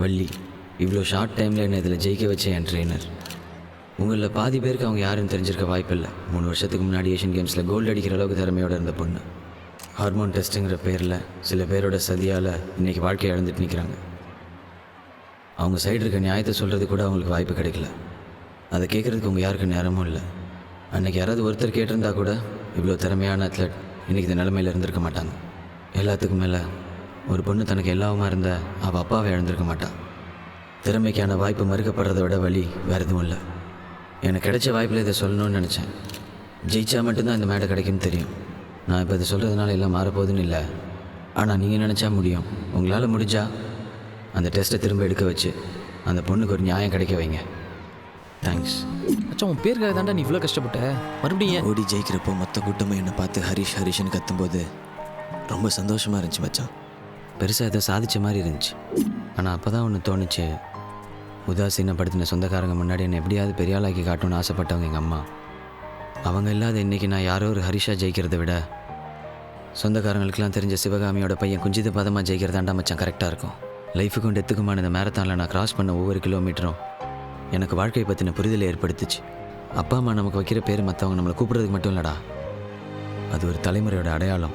வள்ளி, இவ்வளோ ஷார்ட் டைமில் என்னை இதில் ஜெயிக்க வச்ச என் ட்ரெயினர். உங்களில் பாதி பேருக்கு அவங்க யாருன்னு தெரிஞ்சிருக்க வாய்ப்பில்லை. 3 வருஷத்துக்கு முன்னாடி ஏஷியன் கேம்ஸில் கோல்டு அடிக்கிற அளவுக்கு திறமையோடு இருந்த பொண்ணு. ஹார்மோன் டெஸ்ட்டுங்கிற பேரில் சில பேரோட சதியால் இன்றைக்கி வாழ்க்கையை இழந்துட்டு நிற்கிறாங்க. அவங்க சைடு இருக்க நியாயத்தை சொல்கிறது கூட அவங்களுக்கு வாய்ப்பு கிடைக்கல. அதை கேட்குறதுக்கு உங்கள் யாருக்கு நேரமும் இல்லை. அன்றைக்கி யாராவது ஒருத்தர் கேட்டிருந்தா கூட இவ்வளோ திறமையான அத்லட் இன்றைக்கி இந்த நிலைமையில் இருந்திருக்க மாட்டாங்க. எல்லாத்துக்கும் மேலே ஒரு பொண்ணு தனக்கு எல்லாவுமா இருந்த அவள் அப்பாவை இழந்திருக்க மாட்டான். திறமைக்கான வாய்ப்பு மறுக்கப்படுறதை விட வழி வேறு எதுவும் இல்லை. எனக்கு கிடைச்ச வாய்ப்பில் இதை சொல்லணும்னு நினச்சேன். ஜெயிச்சா மட்டும்தான் இந்த மேடை கிடைக்கும்னு தெரியும். நான் இப்போ இதை சொல்கிறதுனால எல்லாம் மாறப்போகுதுன்னு இல்லை. ஆனால் நீங்கள் நினச்சா முடியும். உங்களால் முடிஞ்சா அந்த டெஸ்ட்டை திரும்ப எடுக்க வச்சு அந்த பொண்ணுக்கு ஒரு நியாயம் கிடைக்க வைங்க. தேங்க்ஸ். அச்சா, உன் பேருக்காக தாண்டா நீ இவ்வளோ கஷ்டப்பட்ட. மறுபடியும் ஓடி ஜெயிக்கிறப்போ மொத்த கூட்டமாக என்னை பார்த்து ஹரிஷ் ஹரிஷ்னு கத்தும்போது ரொம்ப சந்தோஷமாக இருந்துச்சு மச்சான். பெருசாக ஏதோ சாதித்த மாதிரி இருந்துச்சு. ஆனால் அப்போ தான் ஒன்று தோணுச்சு. உதாசீனப்படுத்தின சொந்தக்காரங்க முன்னாடி என்னை எப்படியாவது பெரிய ஆளாக்கி காட்டணும்னு ஆசைப்பட்டவங்க எங்கள் அம்மா. அவங்க இல்லாத இன்றைக்கி நான் யாரோ ஒரு ஹரிஷா ஜெயிக்கிறத விட சொந்தக்காரங்களுக்கெல்லாம் தெரிஞ்ச சிவகாமியோட பையன் குஞ்சித பதமாக ஜெயிக்கிறதாண்டா மச்சான் கரெக்டாக இருக்கும். லைஃபுக்கும் டெத்துக்குமான இந்த மேரத்தானில் நான் கிராஸ் பண்ண ஒவ்வொரு கிலோமீட்டரும் எனக்கு வாழ்க்கையை பற்றின புரிதலை ஏற்படுத்துச்சு. அப்பா அம்மா நமக்கு வைக்கிற பேர் மற்றவங்க நம்மளை கூப்பிட்றதுக்கு மட்டும் இல்லைடா, அது ஒரு தலைமுறையோட அடையாளம்.